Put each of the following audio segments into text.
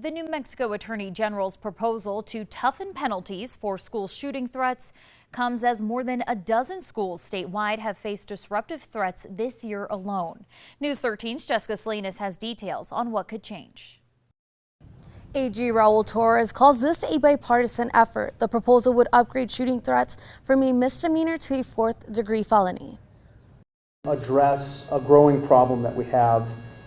The New Mexico Attorney General's proposal to toughen penalties for school shooting threats comes as more than a dozen schools statewide have faced disruptive threats this year alone. News 13's Jessica Salinas has details on what could change. AG Raul Torres calls this a bipartisan effort. The proposal would upgrade shooting threats from a misdemeanor to a fourth-degree felony. Address a growing problem that we have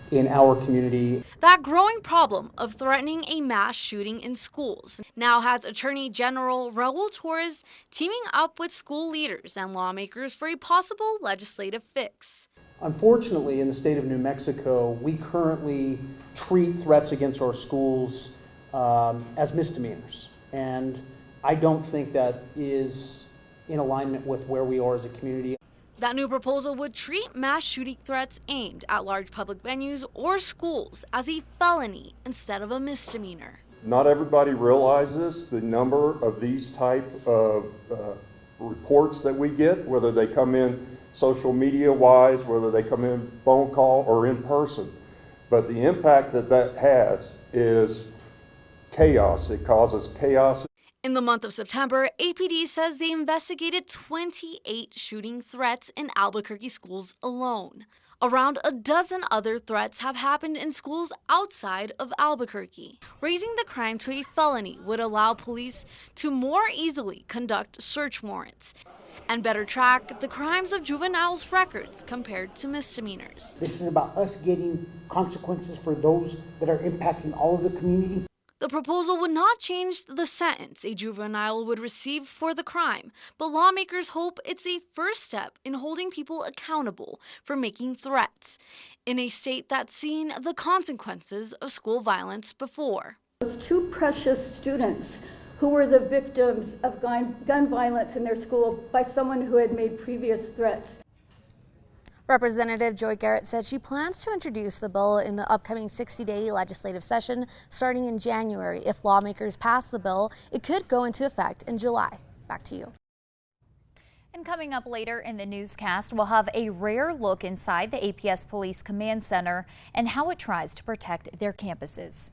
in our community. That growing problem of threatening a mass shooting in schools now has Attorney General Raul Torres teaming up with school leaders and lawmakers for a possible legislative fix. Unfortunately, in the state of New Mexico, we currently treat threats against our schools as misdemeanors. And I don't think that is in alignment with where we are as a community. That new proposal would treat mass shooting threats aimed at large public venues or schools as a felony instead of a misdemeanor. Not everybody realizes the number of these type of reports that we get, whether they come in social media wise, whether they come in phone call or in person. But the impact that that has is chaos. It causes chaos. In the month of September, APD says they investigated 28 shooting threats in Albuquerque schools alone. Around a dozen other threats have happened in schools outside of Albuquerque. Raising the crime to a felony would allow police to more easily conduct search warrants and better track the crimes of juveniles' records compared to misdemeanors. This is about us getting consequences for those that are impacting all of the community. The proposal would not change the sentence a juvenile would receive for the crime, but lawmakers hope it's a first step in holding people accountable for making threats in a state that's seen the consequences of school violence before. Those two precious students who were the victims of gun violence in their school by someone who had made previous threats. Representative Joy Garrett said she plans to introduce the bill in the upcoming 60-day legislative session starting in January. If lawmakers pass the bill, it could go into effect in July. Back to you. And coming up later in the newscast, we'll have a rare look inside the APS Police Command Center and how it tries to protect their campuses.